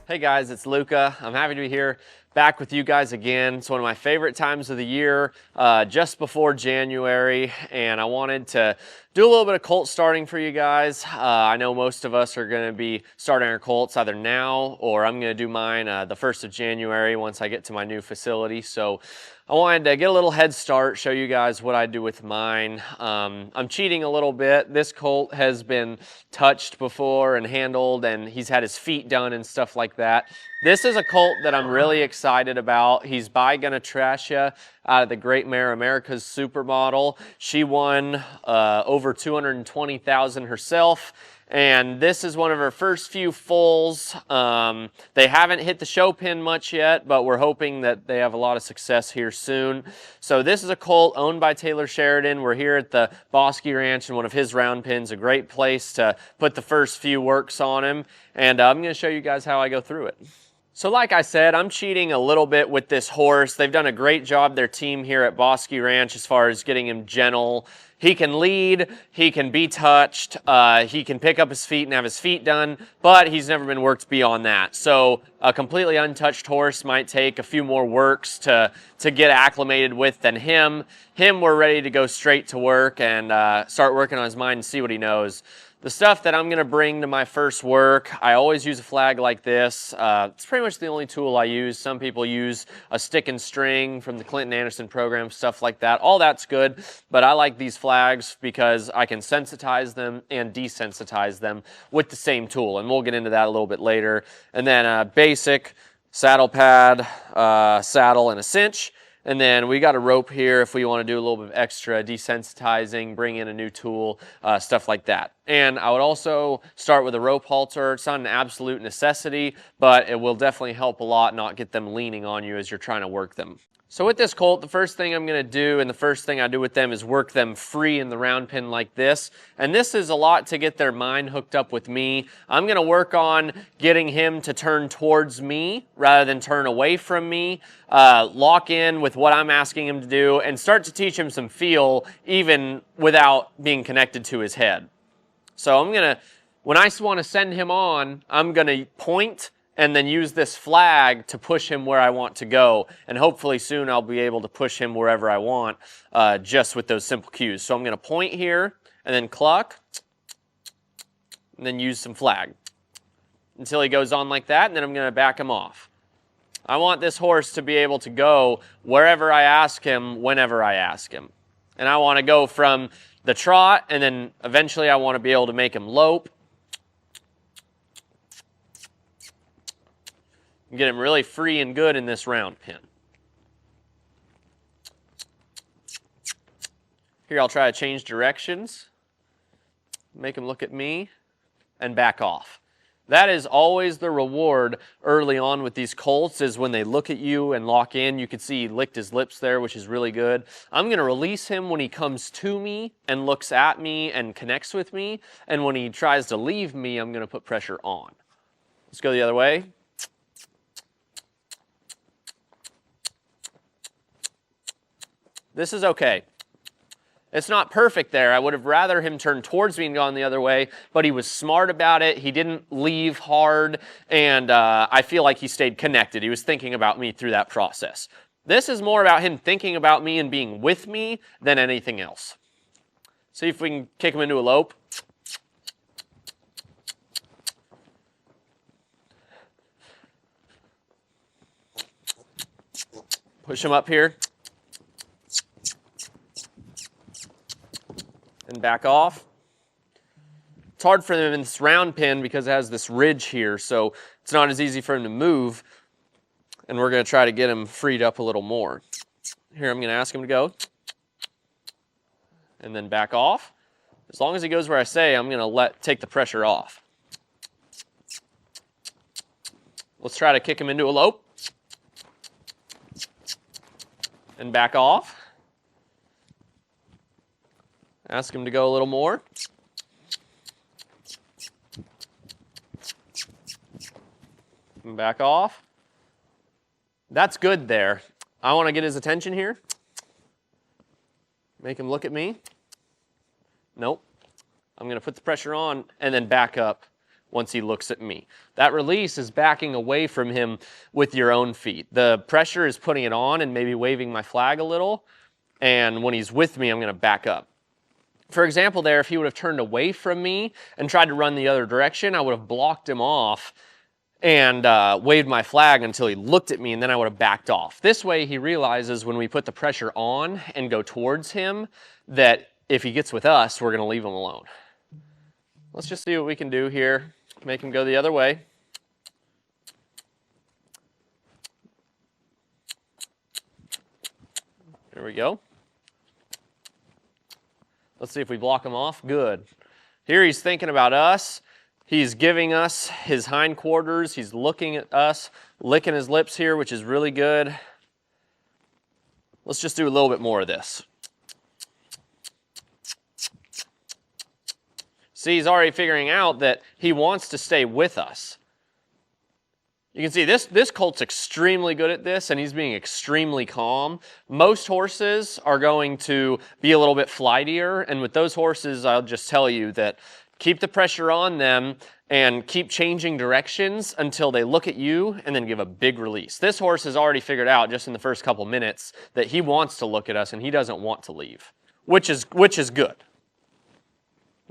Hey guys, it's Luca. I'm happy to be here back with you guys again. It's one of my favorite times of the year, just before January, and I wanted to do a little bit of colt starting for you guys. I know most of us are going to be starting our colts either now or I'm going to do mine the 1st of January once I get to my new facility. So I wanted to get a little head start, show you guys what I do with mine. I'm cheating a little bit. This colt has been touched before and handled, and he's had his feet done and stuff like that. This is a colt that I'm really excited about. He's by NRHA out of the Great Mare America's Supermodel. She won over 220,000 herself. And this is one of her first few foals. They haven't hit the show pen much yet, but we're hoping that they have a lot of success here soon. So this is a colt owned by Taylor Sheridan. We're here at the 𝙡𝙪𝙘𝙖𝙛𝙖𝙥𝙥𝙬 Ranch, and one of his round pens, a great place to put the first few works on him. And I'm going to show you guys how I go through it. So like I said, I'm cheating a little bit with this horse. They've done a great job, their team here at 𝙡𝙪𝙘𝙖𝙛𝙖𝙥𝙬 Ranch, as far as getting him gentle. He can lead, he can be touched, he can pick up his feet and have his feet done, but he's never been worked beyond that. So a completely untouched horse might take a few more works to get acclimated with than him. We're ready to go straight to work and start working on his mind and see what he knows. The stuff that I'm going to bring to my first work, I always use a flag like this. It's pretty much the only tool I use. Some people use a stick and string from the Clinton Anderson program, stuff like that. All that's good, but I like these flags because I can sensitize them and desensitize them with the same tool, and we'll get into that a little bit later. And then a basic saddle pad, saddle, and a cinch. And then we got a rope here if we want to do a little bit of extra desensitizing, bring in a new tool, stuff like that. And I would also start with a rope halter. It's not an absolute necessity, but it will definitely help a lot not get them leaning on you as you're trying to work them. So with this colt, the first thing I'm going to do, and the first thing I do with them, is work them free in the round pen like this. And this is a lot to get their mind hooked up with me. I'm going to work on getting him to turn towards me rather than turn away from me, lock in with what I'm asking him to do, and start to teach him some feel even without being connected to his head. So when I want to send him on, I'm going to point and then use this flag to push him where I want to go. And hopefully soon I'll be able to push him wherever I want just with those simple cues. So I'm going to point here and then cluck and then use some flag until he goes on like that, and then I'm going to back him off. I want this horse to be able to go wherever I ask him, whenever I ask him. And I want to go from the trot, and then eventually I want to be able to make him lope. Get him really free and good in this round pen. Here I'll try to change directions, make him look at me, and back off. That is always the reward early on with these colts, is when they look at you and lock in. You can see he licked his lips there, which is really good. I'm going to release him when he comes to me and looks at me and connects with me. And when he tries to leave me, I'm going to put pressure on. Let's go the other way. This is okay. It's not perfect there. I would have rather him turn towards me and gone the other way, but he was smart about it. He didn't leave hard, and I feel like he stayed connected. He was thinking about me through that process. This is more about him thinking about me and being with me than anything else. See if we can kick him into a lope. Push him up here. And back off. It's hard for them in this round pen because it has this ridge here, so it's not as easy for him to move. And we're going to try to get him freed up a little more. Here, I'm going to ask him to go. And then back off. As long as he goes where I say, I'm going to take the pressure off. Let's try to kick him into a lope. And back off. Ask him to go a little more. And back off. That's good there. I want to get his attention here. Make him look at me. Nope. I'm going to put the pressure on and then back up once he looks at me. That release is backing away from him with your own feet. The pressure is putting it on and maybe waving my flag a little, and when he's with me, I'm going to back up. For example there, if he would have turned away from me and tried to run the other direction, I would have blocked him off and waved my flag until he looked at me, and then I would have backed off. This way he realizes when we put the pressure on and go towards him that if he gets with us, we're going to leave him alone. Let's just see what we can do here. Make him go the other way. There we go. Let's see if we block him off. Good. Here he's thinking about us. He's giving us his hindquarters. He's looking at us, licking his lips here, which is really good. Let's just do a little bit more of this. See, he's already figuring out that he wants to stay with us. You can see this colt's extremely good at this, and he's being extremely calm. Most horses are going to be a little bit flightier, and with those horses, I'll just tell you that keep the pressure on them and keep changing directions until they look at you and then give a big release. This horse has already figured out just in the first couple minutes that he wants to look at us and he doesn't want to leave, which is good.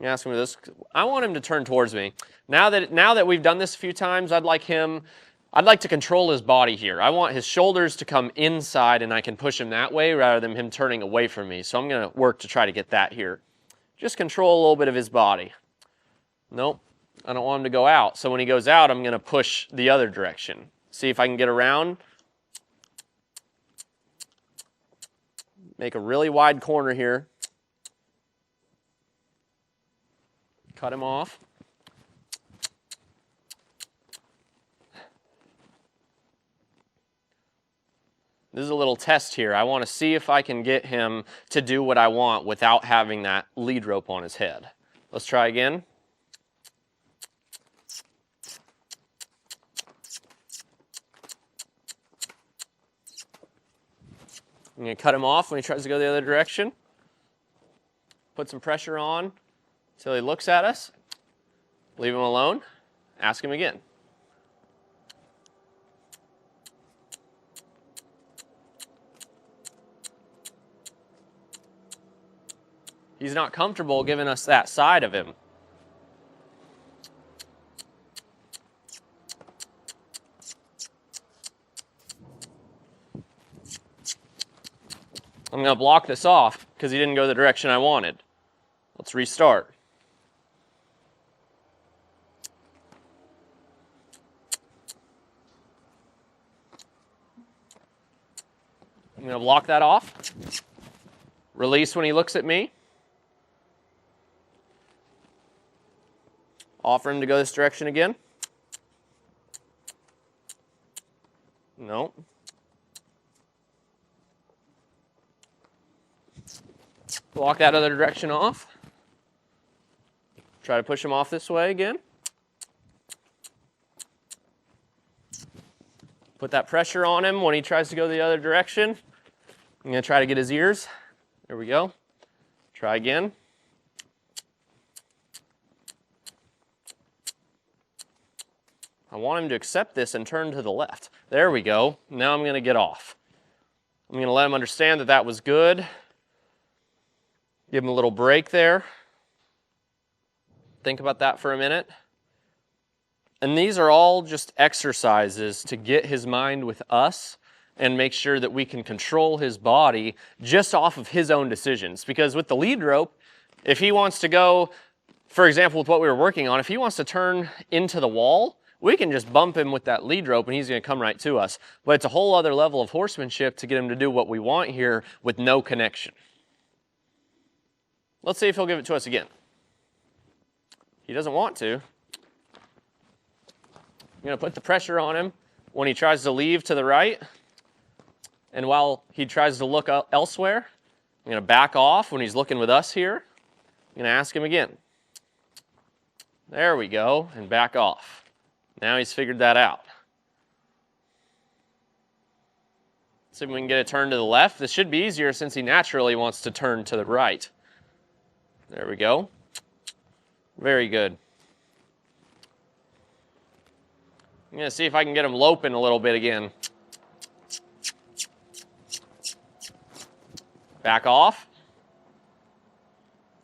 You ask him this. I want him to turn towards me. Now that we've done this a few times, I'd like to control his body here. I want his shoulders to come inside and I can push him that way rather than him turning away from me. So I'm going to work to try to get that here. Just control a little bit of his body. Nope, I don't want him to go out. So when he goes out, I'm going to push the other direction. See if I can get around. Make a really wide corner here. Cut him off. This is a little test here. I want to see if I can get him to do what I want without having that lead rope on his head. Let's try again. I'm going to cut him off when he tries to go the other direction. Put some pressure on until he looks at us. Leave him alone. Ask him again. He's not comfortable giving us that side of him. I'm going to block this off because he didn't go the direction I wanted. Let's restart. I'm going to block that off. Release when he looks at me. Offer him to go this direction again. No. Block that other direction off. Try to push him off this way again. Put that pressure on him when he tries to go the other direction. I'm going to try to get his ears. There we go. Try again. I want him to accept this and turn to the left. There we go. Now I'm going to get off. I'm going to let him understand that that was good. Give him a little break there. Think about that for a minute. And these are all just exercises to get his mind with us and make sure that we can control his body just off of his own decisions. Because with the lead rope, if he wants to go, for example, with what we were working on, if he wants to turn into the wall, we can just bump him with that lead rope and he's going to come right to us. But it's a whole other level of horsemanship to get him to do what we want here with no connection. Let's see if he'll give it to us again. He doesn't want to. I'm going to put the pressure on him when he tries to leave to the right. And while he tries to look elsewhere, I'm going to back off when he's looking with us here. I'm going to ask him again. There we go, and back off. Now he's figured that out. See if we can get a turn to the left. This should be easier since he naturally wants to turn to the right. There we go. Very good. I'm going to see if I can get him loping a little bit again. Back off.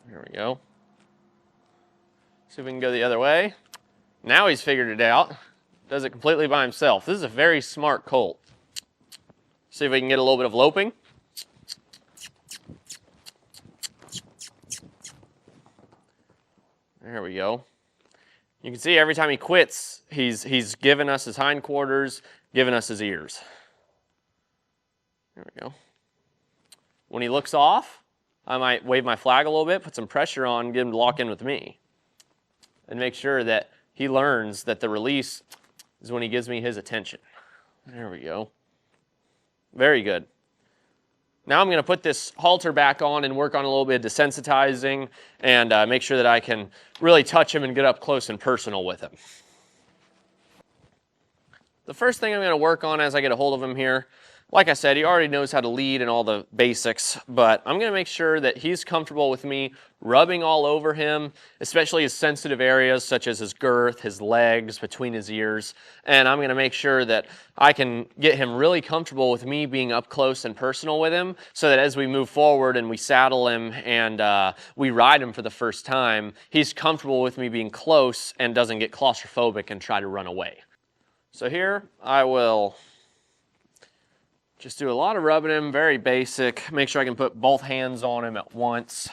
There we go. See if we can go the other way. Now he's figured it out. Does it completely by himself. This is a very smart colt. See if we can get a little bit of loping. There we go. You can see every time he quits, he's giving us his hindquarters, giving us his ears. There we go. When he looks off, I might wave my flag a little bit, put some pressure on, get him to lock in with me. And make sure that he learns that the release is when he gives me his attention. There we go. Very good. Now I'm going to put this halter back on and work on a little bit of desensitizing and make sure that I can really touch him and get up close and personal with him. The first thing I'm going to work on as I get a hold of him here, like I said, he already knows how to lead and all the basics, but I'm going to make sure that he's comfortable with me rubbing all over him, especially his sensitive areas such as his girth, his legs, between his ears, and I'm going to make sure that I can get him really comfortable with me being up close and personal with him so that as we move forward and we saddle him and we ride him for the first time, he's comfortable with me being close and doesn't get claustrophobic and try to run away. So here I will just do a lot of rubbing him, very basic. Make sure I can put both hands on him at once.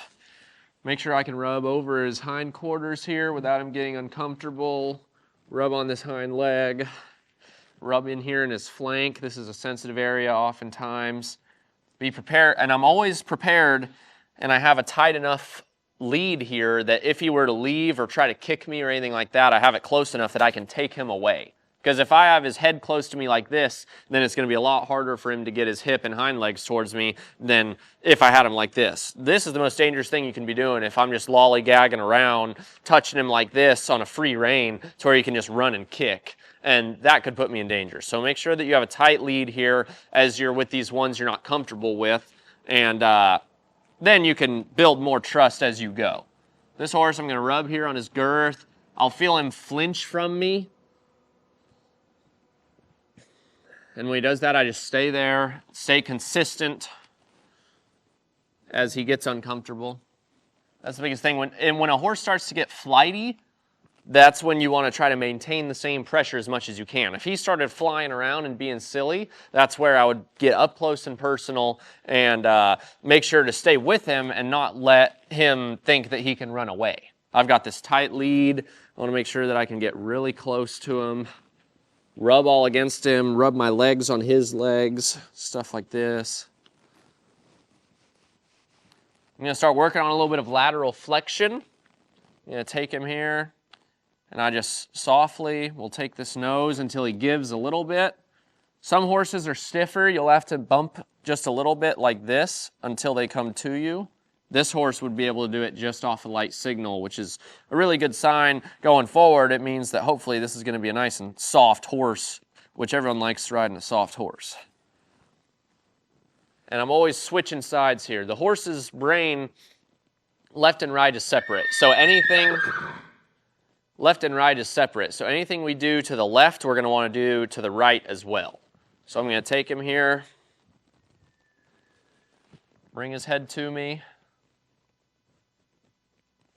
Make sure I can rub over his hindquarters here without him getting uncomfortable. Rub on this hind leg. Rub in here in his flank. This is a sensitive area oftentimes. Be prepared, and I'm always prepared, and I have a tight enough lead here that if he were to leave or try to kick me or anything like that, I have it close enough that I can take him away. Because if I have his head close to me like this, then it's going to be a lot harder for him to get his hip and hind legs towards me than if I had him like this. This is the most dangerous thing you can be doing if I'm just lollygagging around, touching him like this on a free rein to where he can just run and kick. And that could put me in danger. So make sure that you have a tight lead here as you're with these ones you're not comfortable with. And then you can build more trust as you go. This horse I'm going to rub here on his girth. I'll feel him flinch from me. And when he does that, I just stay there, stay consistent as he gets uncomfortable. That's the biggest thing. When a horse starts to get flighty, that's when you want to try to maintain the same pressure as much as you can. If he started flying around and being silly, that's where I would get up close and personal and make sure to stay with him and not let him think that he can run away. I've got this tight lead. I want to make sure that I can get really close to him. Rub all against him, rub my legs on his legs, stuff like this. I'm going to start working on a little bit of lateral flexion. I'm going to take him here, and I just softly will take this nose until he gives a little bit. Some horses are stiffer. You'll have to bump just a little bit like this until they come to you. This horse would be able to do it just off a light signal, which is a really good sign going forward. It means that hopefully this is going to be a nice and soft horse, which everyone likes riding a soft horse. And I'm always switching sides here. The horse's brain, left and right is separate. So anything, left and right is separate. So anything we do to the left, we're going to want to do to the right as well. So I'm going to take him here, bring his head to me.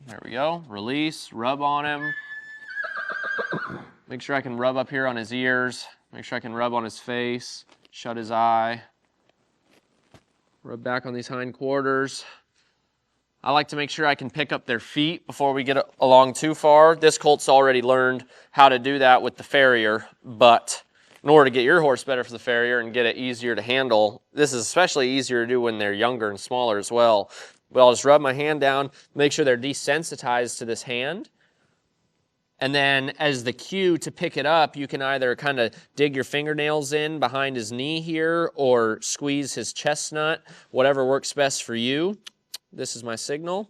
There we go. Release, rub on him. Make sure I can rub up here on his ears. Make sure I can rub on his face. Shut his eye. Rub back on these hindquarters. I like to make sure I can pick up their feet before we get along too far. This colt's already learned how to do that with the farrier, but in order to get your horse better for the farrier and get it easier to handle, this is especially easier to do when they're younger and smaller as well. But I'll just rub my hand down, make sure they're desensitized to this hand. And then as the cue to pick it up, you can either kind of dig your fingernails in behind his knee here or squeeze his chestnut, whatever works best for you. This is my signal.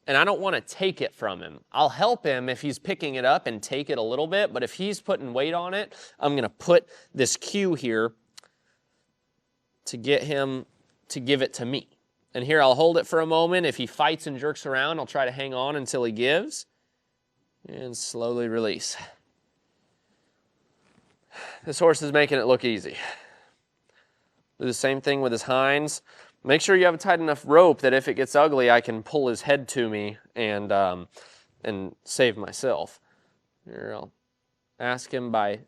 And I don't want to take it from him. I'll help him if he's picking it up and take it a little bit, but if he's putting weight on it, I'm going to put this cue here to get him to give it to me. And here I'll hold it for a moment. If he fights and jerks around, I'll try to hang on until he gives. And slowly release. This horse is making it look easy. Do the same thing with his hinds. Make sure you have a tight enough rope that if it gets ugly, I can pull his head to me and save myself. Here, I'll ask him by,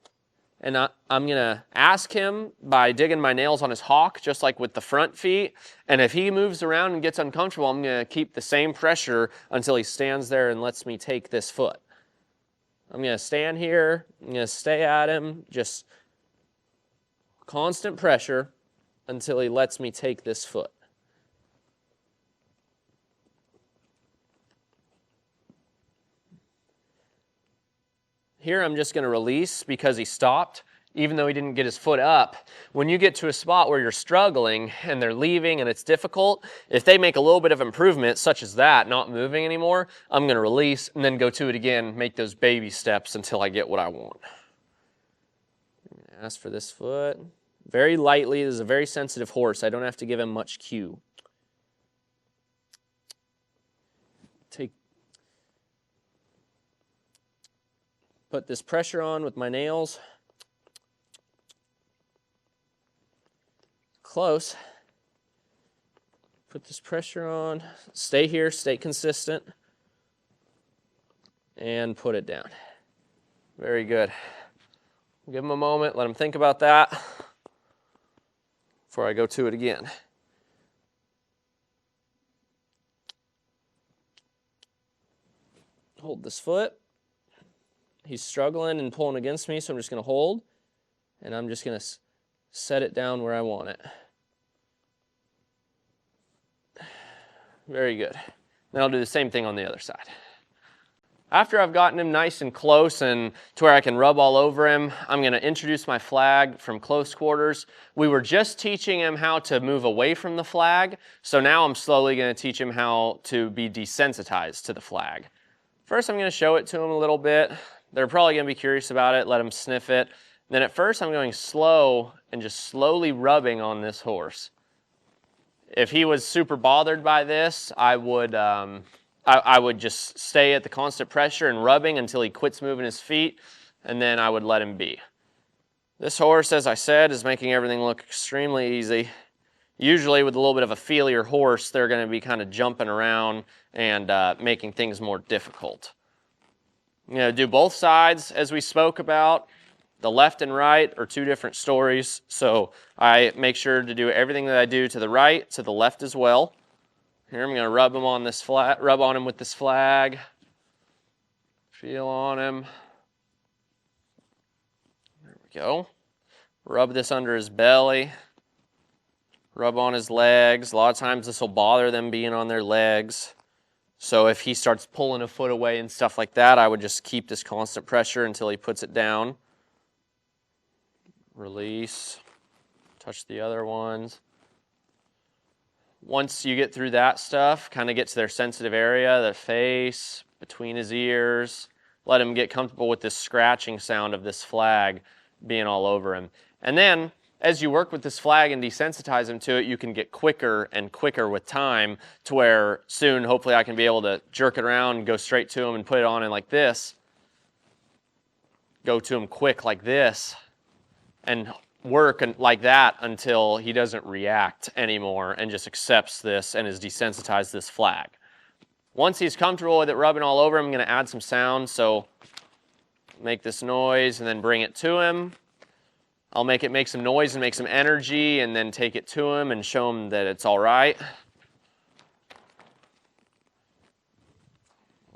I'm going to ask him by digging my nails on his hock, just like with the front feet. And if he moves around and gets uncomfortable, I'm going to keep the same pressure until he stands there and lets me take this foot. I'm going to stand here, I'm going to stay at him, just constant pressure until he lets me take this foot. Here I'm just going to release because he stopped, even though he didn't get his foot up. When you get to a spot where you're struggling and they're leaving and it's difficult, if they make a little bit of improvement, such as that, not moving anymore, I'm going to release and then go to it again, make those baby steps until I get what I want. Ask for this foot. Very lightly. This is a very sensitive horse. I don't have to give him much cue. Put this pressure on with my nails. Close. Put this pressure on. Stay here, stay consistent. And put it down. Very good. Give him a moment, let him think about that before I go to it again. Hold this foot. He's struggling and pulling against me, so I'm just going to hold, and I'm just going to set it down where I want it. Very good. Then I'll do the same thing on the other side. After I've gotten him nice and close and to where I can rub all over him, I'm going to introduce my flag from close quarters. We were just teaching him how to move away from the flag, so now I'm slowly going to teach him how to be desensitized to the flag. First, I'm going to show it to him a little bit. They're probably going to be curious about it, let them sniff it. Then at first I'm going slow and just slowly rubbing on this horse. If he was super bothered by this, I would just stay at the constant pressure and rubbing until he quits moving his feet, and then I would let him be. This horse, as I said, is making everything look extremely easy. Usually with a little bit of a feelier horse, they're going to be kind of jumping around and making things more difficult. I'm going to do both sides as we spoke about. The left and right are two different stories, so I make sure to do everything that I do to the right, to the left as well. Here I'm going to rub him on this flag, rub on him with this flag. Feel on him. There we go. Rub this under his belly. Rub on his legs. A lot of times this will bother them being on their legs. So if he starts pulling a foot away and stuff like that, I would just keep this constant pressure until he puts it down. Release. Touch the other ones. Once you get through that stuff, kind of get to their sensitive area, the face, between his ears, let him get comfortable with this scratching sound of this flag being all over him. And then, as you work with this flag and desensitize him to it, you can get quicker and quicker with time to where soon, hopefully, I can be able to jerk it around and go straight to him and put it on in like this. Go to him quick like this and work like that until he doesn't react anymore and just accepts this and is desensitized to this flag. Once he's comfortable with it rubbing all over him, I'm going to add some sound. So make this noise and then bring it to him. I'll make it make some noise and make some energy and then take it to him and show him that it's all right.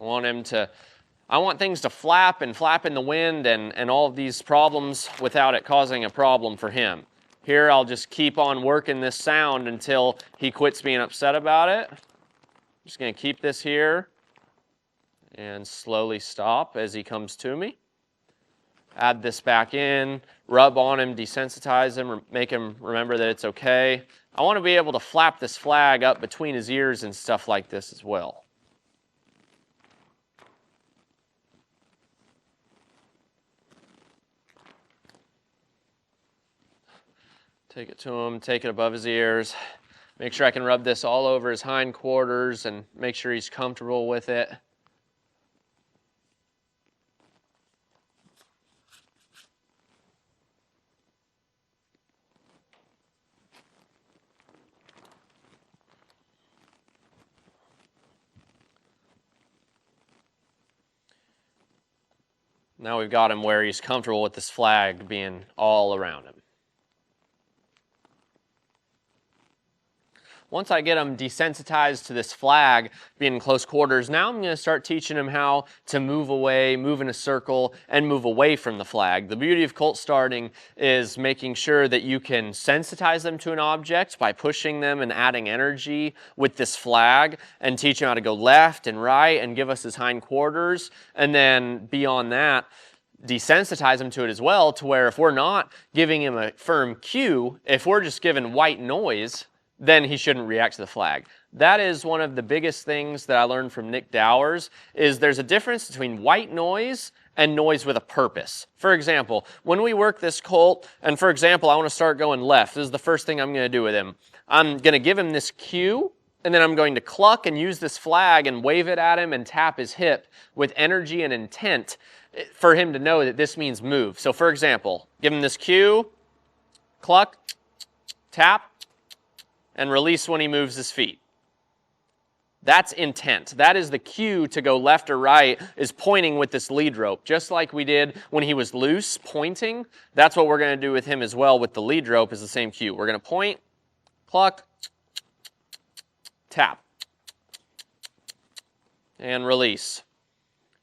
I want things to flap and flap in the wind and all of these problems without it causing a problem for him. Here I'll just keep on working this sound until he quits being upset about it. I'm just going to keep this here and slowly stop as he comes to me. Add this back in, rub on him, desensitize him, make him remember that it's okay. I want to be able to flap this flag up between his ears and stuff like this as well. Take it to him, take it above his ears. Make sure I can rub this all over his hindquarters and make sure he's comfortable with it. Now we've got him where he's comfortable with this flag being all around him. Once I get him desensitized to this flag being in close quarters, now I'm going to start teaching him how to move away, move in a circle, and move away from the flag. The beauty of colt starting is making sure that you can sensitize them to an object by pushing them and adding energy with this flag, and teach him how to go left and right and give us his hindquarters. And then beyond that, desensitize him to it as well, to where if we're not giving him a firm cue, if we're just giving white noise, then he shouldn't react to the flag. That is one of the biggest things that I learned from Nick Dowers, is there's a difference between white noise and noise with a purpose. For example, when we work this colt, and for example, I want to start going left. This is the first thing I'm going to do with him. I'm going to give him this cue, and then I'm going to cluck and use this flag and wave it at him and tap his hip with energy and intent for him to know that this means move. So for example, give him this cue, cluck, tap, and release when he moves his feet. That's intent. That is the cue to go left or right, is pointing with this lead rope. Just like we did when he was loose, pointing, that's what we're going to do with him as well with the lead rope, is the same cue. We're going to point, cluck, tap, and release.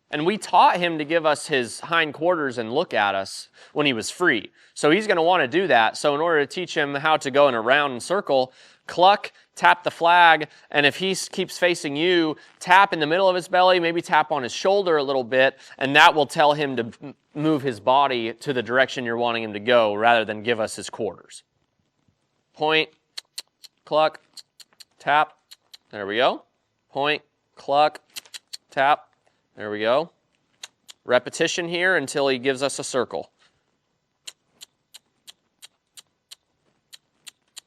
And we taught him to give us his hindquarters and look at us when he was free. So he's going to want to do that. So in order to teach him how to go in a round circle, cluck, tap the flag, and if he keeps facing you, tap in the middle of his belly, maybe tap on his shoulder a little bit, and that will tell him to move his body to the direction you're wanting him to go, rather than give us his quarters. Point, cluck, tap, there we go. Point, cluck, tap, there we go. Repetition here until he gives us a circle.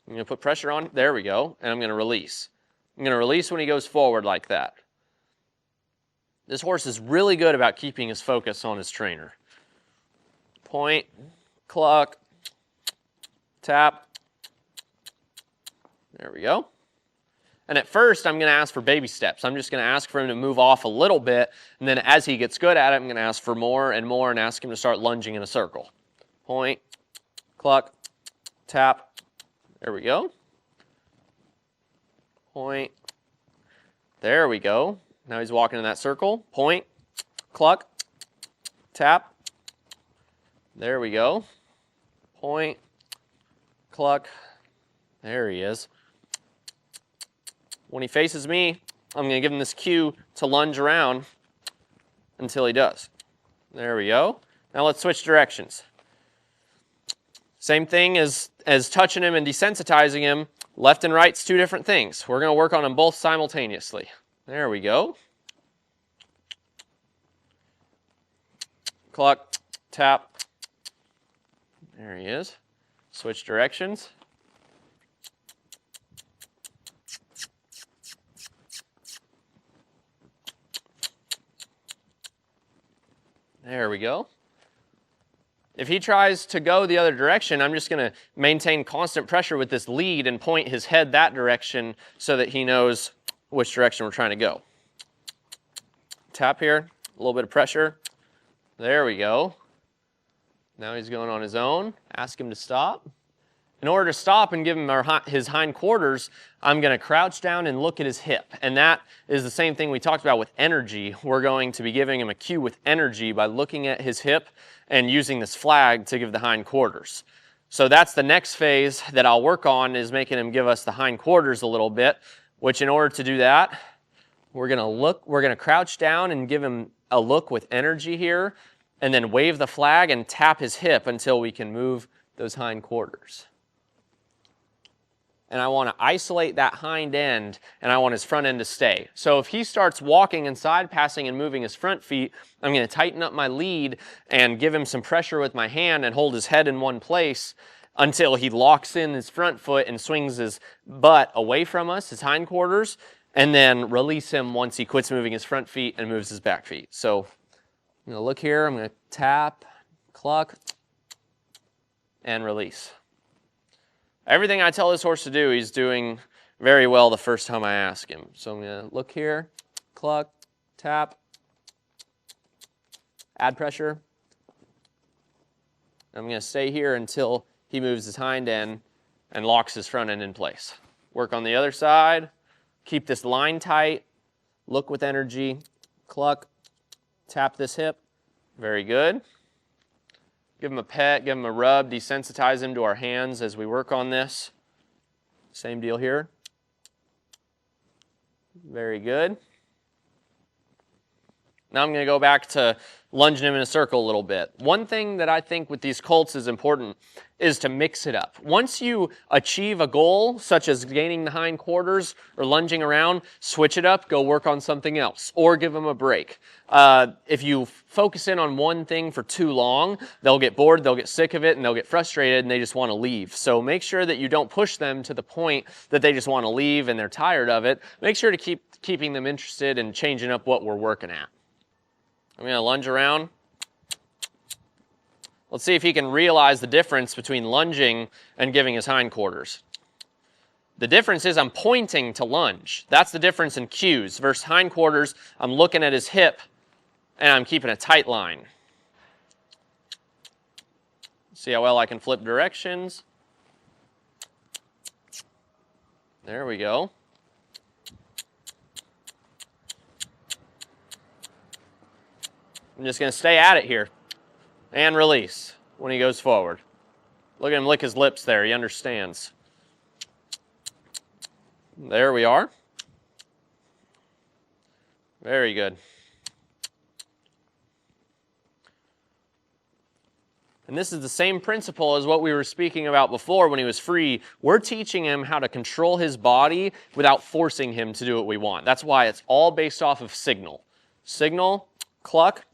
I'm going to put pressure on, there we go, and I'm going to release. I'm going to release when he goes forward like that. This horse is really good about keeping his focus on his trainer. Point, cluck, tap, there we go. And at first, I'm going to ask for baby steps. I'm just going to ask for him to move off a little bit, and then as he gets good at it, I'm going to ask for more and more and ask him to start lunging in a circle. Point, cluck, tap, there we go. Point, there we go. Now he's walking in that circle. Point, cluck, tap, there we go. Point, cluck, there he is. When he faces me, I'm going to give him this cue to lunge around until he does. There we go. Now let's switch directions. Same thing as touching him and desensitizing him. Left and right's two different things. We're going to work on them both simultaneously. There we go. Cluck, tap. There he is. Switch directions. There we go. If he tries to go the other direction, I'm just going to maintain constant pressure with this lead and point his head that direction so that he knows which direction we're trying to go. Tap here, a little bit of pressure. There we go. Now he's going on his own. Ask him to stop. In order to stop and give him his hindquarters, I'm going to crouch down and look at his hip. And that is the same thing we talked about with energy. We're going to be giving him a cue with energy by looking at his hip and using this flag to give the hindquarters. So that's the next phase that I'll work on, is making him give us the hindquarters a little bit, which in order to do that, we're going to crouch down and give him a look with energy here, and then wave the flag and tap his hip until we can move those hindquarters. And I want to isolate that hind end, and I want his front end to stay. So if he starts walking and side passing and moving his front feet, I'm going to tighten up my lead and give him some pressure with my hand and hold his head in one place. until he locks in his front foot and swings his butt away from us, his hindquarters, and then release him once he quits moving his front feet and moves his back feet. So I'm going to look here, I'm going to tap, cluck, and release. Everything I tell this horse to do, he's doing very well the first time I ask him. So I'm going to look here, cluck, tap, add pressure. I'm going to stay here until he moves his hind end and locks his front end in place. Work on the other side. Keep this line tight. Look with energy. Cluck. Tap this hip. Very good. Give him a pet, give him a rub, desensitize him to our hands as we work on this. Same deal here. Very good. Now I'm going to go back to lunging him in a circle a little bit. One thing that I think with these colts is important is to mix it up. Once you achieve a goal, such as gaining the hindquarters or lunging around, switch it up, go work on something else, or give them a break. If you focus in on one thing for too long, they'll get bored, they'll get sick of it, and they'll get frustrated, and they just want to leave. So make sure that you don't push them to the point that they just want to leave and they're tired of it. Make sure to keeping them interested and changing up what we're working at. I'm going to lunge around. Let's see if he can realize the difference between lunging and giving his hindquarters. The difference is I'm pointing to lunge. That's the difference in cues. Versus hindquarters, I'm looking at his hip and I'm keeping a tight line. See how well I can flip directions. There we go. I'm just going to stay at it here and release when he goes forward. Look at him lick his lips there. He understands. There we are. Very good. And this is the same principle as what we were speaking about before when he was free. We're teaching him how to control his body without forcing him to do what we want. That's why it's all based off of signal. Signal, cluck,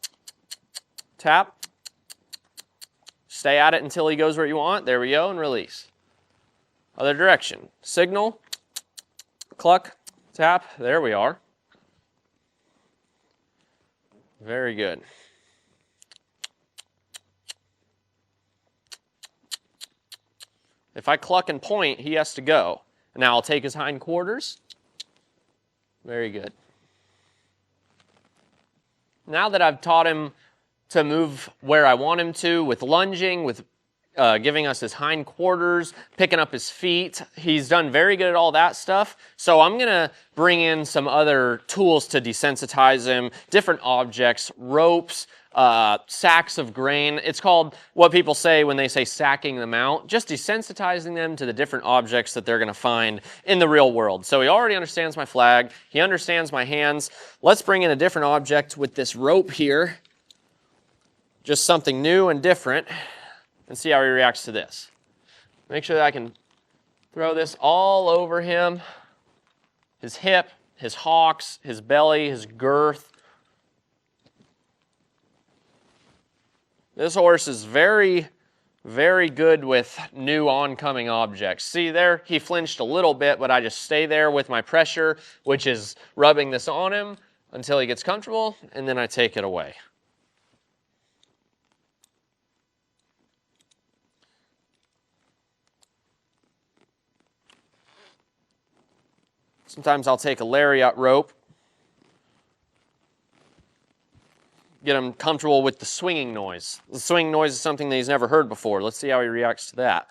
tap, stay at it until he goes where you want. There we go, and release. Other direction. Signal, cluck, tap. There we are. Very good. If I cluck and point, he has to go. Now I'll take his hindquarters. Very good. Now that I've taught him to move where I want him to with lunging, with giving us his hindquarters, picking up his feet, he's done very good at all that stuff. So I'm going to bring in some other tools to desensitize him, different objects, ropes, sacks of grain. It's called what people say when they say sacking them out, just desensitizing them to the different objects that they're going to find in the real world. So he already understands my flag. He understands my hands. Let's bring in a different object with this rope here. Just something new and different, and see how he reacts to this. Make sure that I can throw this all over him, his hip, his hocks, his belly, his girth. This horse is very, very good with new oncoming objects. See there, he flinched a little bit, but I just stay there with my pressure, which is rubbing this on him until he gets comfortable, and then I take it away. Sometimes I'll take a lariat rope, get him comfortable with the swinging noise. The swinging noise is something that he's never heard before. Let's see how he reacts to that.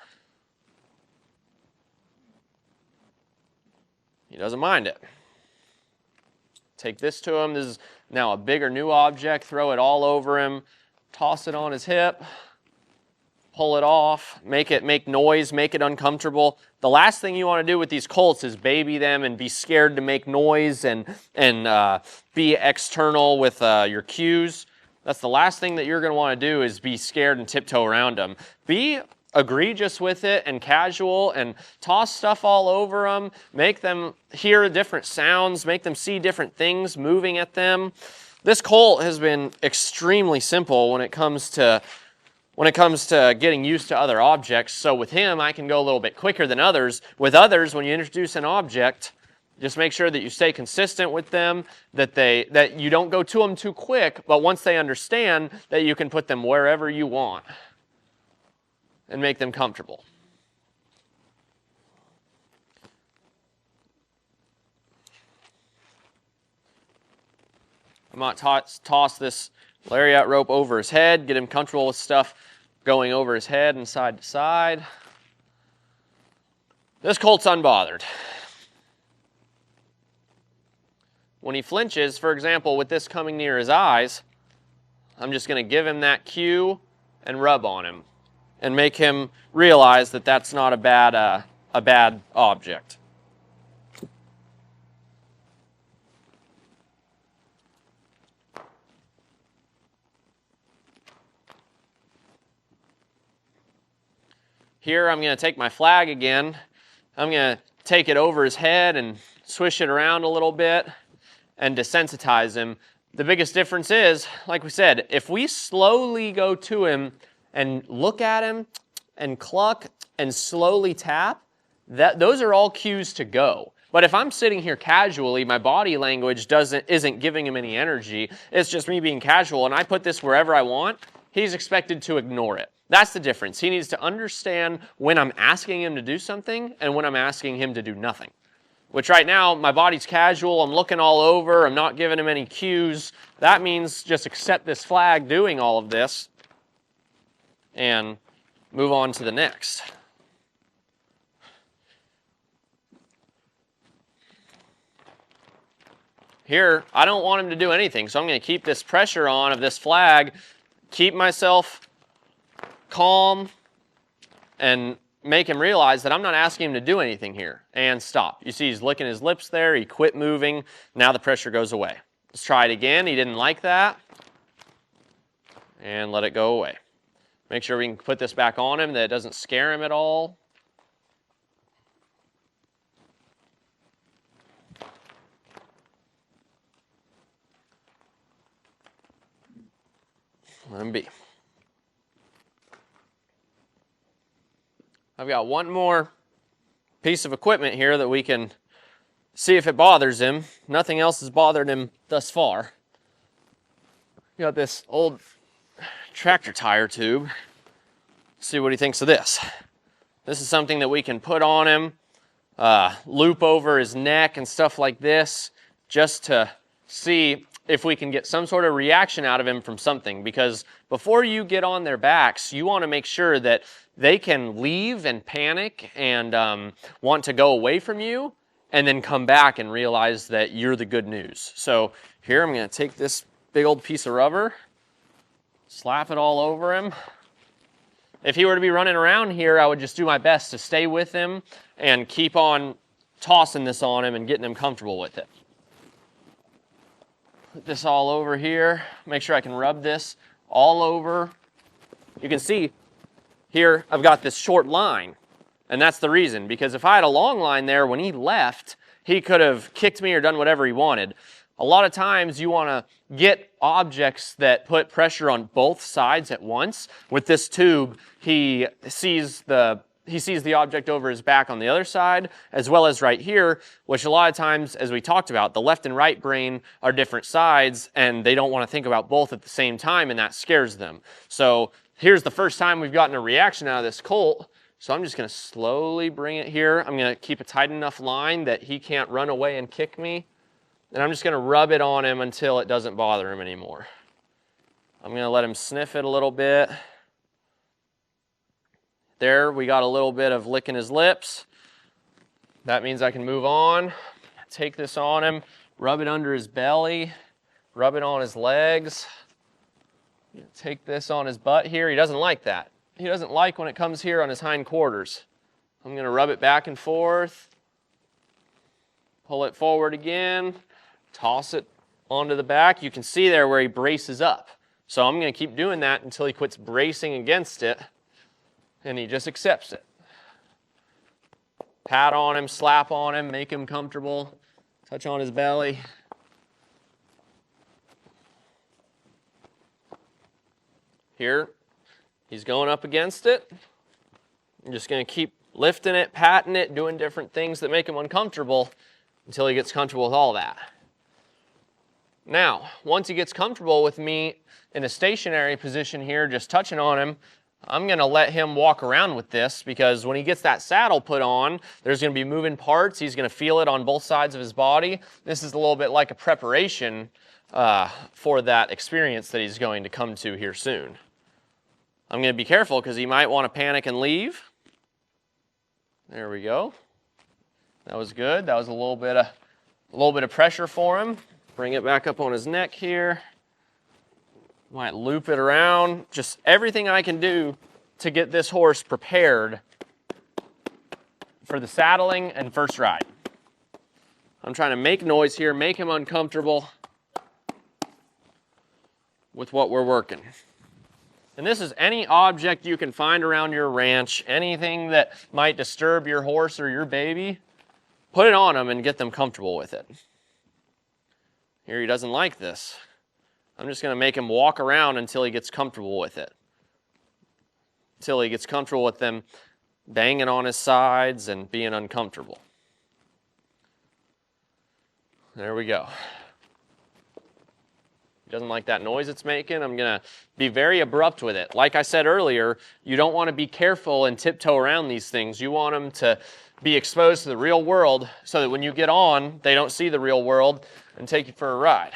He doesn't mind it. Take this to him. This is now a bigger new object. Throw it all over him. Toss it on his hip. Pull it off. Make noise. Make it uncomfortable. The last thing you want to do with these colts is baby them and be scared to make noise and be external with your cues. That's the last thing that you're going to want to do is be scared and tiptoe around them. Be egregious with it and casual and toss stuff all over them. Make them hear different sounds. Make them see different things moving at them. This colt has been extremely simple when it comes to when it comes to getting used to other objects. So with him, I can go a little bit quicker than others. With others, when you introduce an object, just make sure that you stay consistent with them, that you don't go to them too quick, but once they understand, that you can put them wherever you want and make them comfortable. I'm going to toss this lariat rope over his head, get him comfortable with stuff going over his head and side to side. This colt's unbothered. When he flinches, for example, with this coming near his eyes, I'm just going to give him that cue and rub on him and make him realize that that's not a bad object. Here I'm going to take my flag again. I'm going to take it over his head and swish it around a little bit and desensitize him. The biggest difference is, like we said, if we slowly go to him and look at him and cluck and slowly tap, those are all cues to go. But if I'm sitting here casually, my body language isn't giving him any energy, it's just me being casual, and I put this wherever I want, he's expected to ignore it. That's the difference. He needs to understand when I'm asking him to do something and when I'm asking him to do nothing. Which right now, my body's casual, I'm looking all over, I'm not giving him any cues. That means just accept this flag doing all of this and move on to the next. Here, I don't want him to do anything, so I'm going to keep this pressure on of this flag, keep myself calm, and make him realize that I'm not asking him to do anything here. And stop. You see he's licking his lips there. He quit moving. Now the pressure goes away. Let's try it again. He didn't like that. And let it go away. Make sure we can put this back on him, that it doesn't scare him at all. Let him be. I've got one more piece of equipment here that we can see if it bothers him. Nothing else has bothered him thus far. We got this old tractor tire tube. See what he thinks of this. This is something that we can put on him, loop over his neck and stuff like this, just to see if we can get some sort of reaction out of him from something. Because before you get on their backs, you want to make sure that they can leave and panic and want to go away from you and then come back and realize that you're the good news. So here I'm going to take this big old piece of rubber, slap it all over him. If he were to be running around here, I would just do my best to stay with him and keep on tossing this on him and getting him comfortable with it. Put this all over here. Make sure I can rub this all over. You can see here I've got this short line, and that's the reason, because if I had a long line there, when he left, he could have kicked me or done whatever he wanted. A lot of times you want to get objects that put pressure on both sides at once. With this tube, he sees the object over his back on the other side, as well as right here, which a lot of times, as we talked about, the left and right brain are different sides, and they don't want to think about both at the same time, and that scares them. So here's the first time we've gotten a reaction out of this colt. So I'm just going to slowly bring it here. I'm going to keep a tight enough line that he can't run away and kick me. And I'm just going to rub it on him until it doesn't bother him anymore. I'm going to let him sniff it a little bit. There, we got a little bit of licking his lips. That means I can move on. Take this on him, rub it under his belly, rub it on his legs. Take this on his butt here. He doesn't like that. He doesn't like when it comes here on his hindquarters. I'm going to rub it back and forth. Pull it forward again. Toss it onto the back. You can see there where he braces up. So I'm going to keep doing that until he quits bracing against it and he just accepts it. Pat on him, slap on him, make him comfortable, touch on his belly. Here, He's going up against it. I'm just going to keep lifting it, patting it, doing different things that make him uncomfortable until he gets comfortable with all that. Now, once he gets comfortable with me in a stationary position here, just touching on him, I'm going to let him walk around with this, because when he gets that saddle put on, there's going to be moving parts. He's going to feel it on both sides of his body. This is a little bit like a preparation for that experience that he's going to come to here soon. I'm going to be careful because he might want to panic and leave. There we go. That was good. That was a little bit of pressure for him. Bring it back up on his neck here. Might loop it around. Just everything I can do to get this horse prepared for the saddling and first ride. I'm trying to make noise here, make him uncomfortable with what we're working. And this is any object you can find around your ranch, anything that might disturb your horse or your baby, put it on them and get them comfortable with it. Here he doesn't like this. I'm just going to make him walk around until he gets comfortable with it. Until he gets comfortable with them banging on his sides and being uncomfortable. There we go. He doesn't like that noise it's making. I'm going to be very abrupt with it. Like I said earlier, you don't want to be careful and tiptoe around these things. You want them to be exposed to the real world so that when you get on, they don't see the real world and take you for a ride.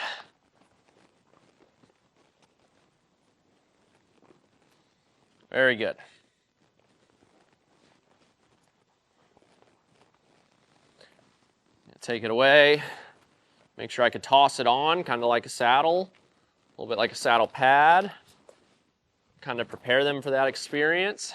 Very good. Take it away. Make sure I could toss it on, kind of like a saddle. A little bit like a saddle pad. Kind of prepare them for that experience.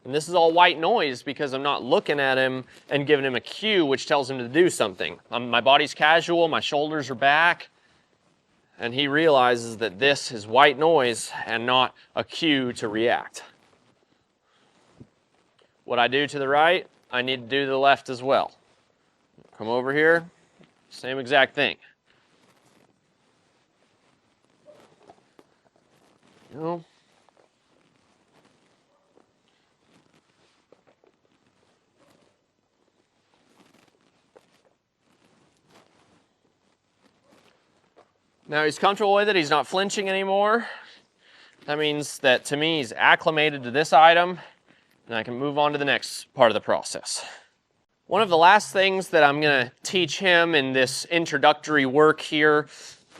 And this is all white noise because I'm not looking at him and giving him a cue which tells him to do something. My body's casual, my shoulders are back, and he realizes that this is white noise and not a cue to react. What I do to the right, I need to do to the left as well. Come over here, same exact thing. You know. Now he's comfortable with it, he's not flinching anymore. That means that to me he's acclimated to this item, and I can move on to the next part of the process. One of the last things that I'm going to teach him in this introductory work here,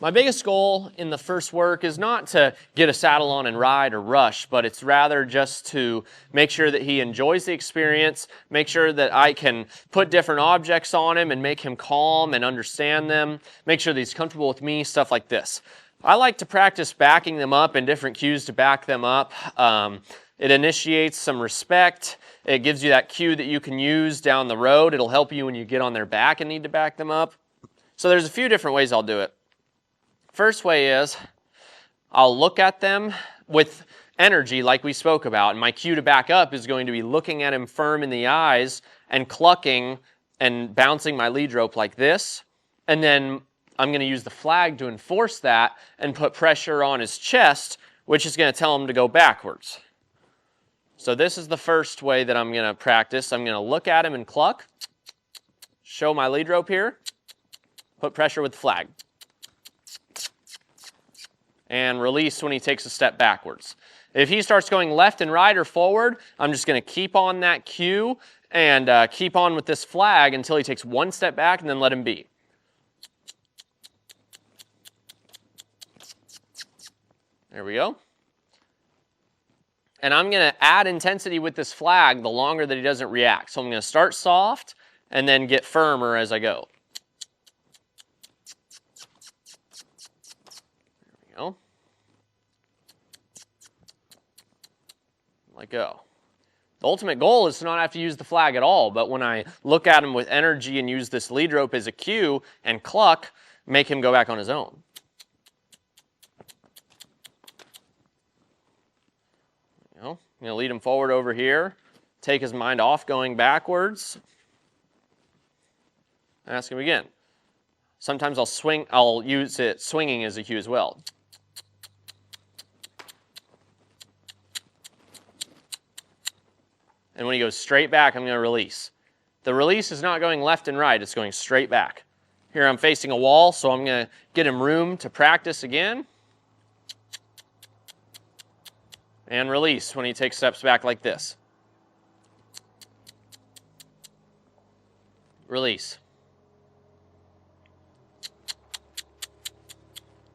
my biggest goal in the first work is not to get a saddle on and ride or rush, but it's rather just to make sure that he enjoys the experience, make sure that I can put different objects on him and make him calm and understand them, make sure that he's comfortable with me, stuff like this. I like to practice backing them up and different cues to back them up. It initiates some respect. It gives you that cue that you can use down the road. It'll help you when you get on their back and need to back them up. So there's a few different ways I'll do it. First way is I'll look at them with energy like we spoke about. And my cue to back up is going to be looking at him firm in the eyes and clucking and bouncing my lead rope like this. And then I'm going to use the flag to enforce that and put pressure on his chest, which is going to tell him to go backwards. So this is the first way that I'm going to practice. I'm going to look at him and cluck, show my lead rope here, put pressure with the flag, and release when he takes a step backwards. If he starts going left and right or forward, I'm just going to keep on that cue and keep on with this flag until he takes one step back and then let him be. There we go. And I'm going to add intensity with this flag the longer that he doesn't react. So I'm going to start soft and then get firmer as I go. There we go. Let go. The ultimate goal is to not have to use the flag at all, but when I look at him with energy and use this lead rope as a cue and cluck, make him go back on his own. I'm going to lead him forward over here, take his mind off going backwards. Ask him again. Sometimes I'll use it swinging as a cue as well. And when he goes straight back, I'm going to release. The release is not going left and right, it's going straight back. Here I'm facing a wall, so I'm going to get him room to practice again. And release when he takes steps back like this. Release.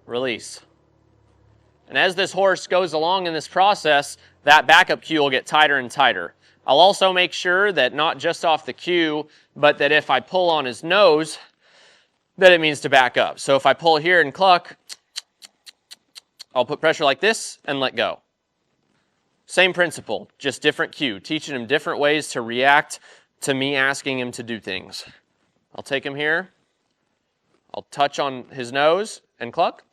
Release. And as this horse goes along in this process, that backup cue will get tighter and tighter. I'll also make sure that not just off the cue, but that if I pull on his nose, that it means to back up. So if I pull here and cluck, I'll put pressure like this and let go. Same principle, just different cue, teaching him different ways to react to me asking him to do things. I'll take him here, I'll touch on his nose and cluck,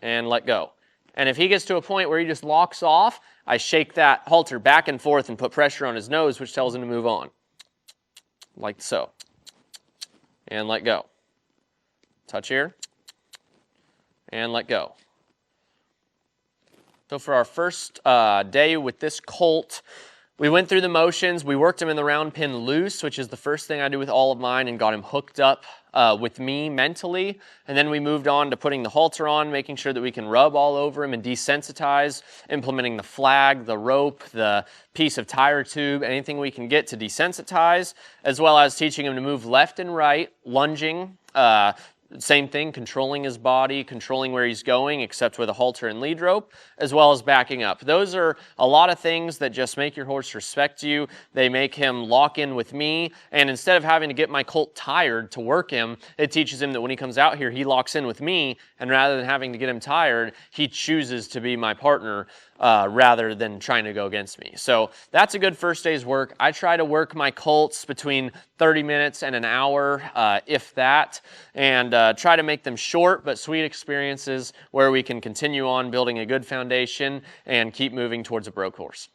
and let go. And if he gets to a point where he just locks off, I shake that halter back and forth and put pressure on his nose, which tells him to move on. Like so. And let go. Touch here. And let go. So for our first day with this colt, we went through the motions. We worked him in the round pin loose, which is the first thing I do with all of mine, and got him hooked up with me mentally. And then we moved on to putting the halter on, making sure that we can rub all over him and desensitize, implementing the flag, the rope, the piece of tire tube, anything we can get to desensitize, as well as teaching him to move left and right, lunging, same thing, controlling his body, controlling where he's going, except with a halter and lead rope, as well as backing up. Those are a lot of things that just make your horse respect you. They make him lock in with me, and instead of having to get my colt tired to work him, it teaches him that when he comes out here, he locks in with me, and rather than having to get him tired, he chooses to be my partner rather than trying to go against me. So that's a good first day's work. I try to work my colts between 30 minutes and an hour, if that, and try to make them short but sweet experiences where we can continue on building a good foundation and keep moving towards a broke horse.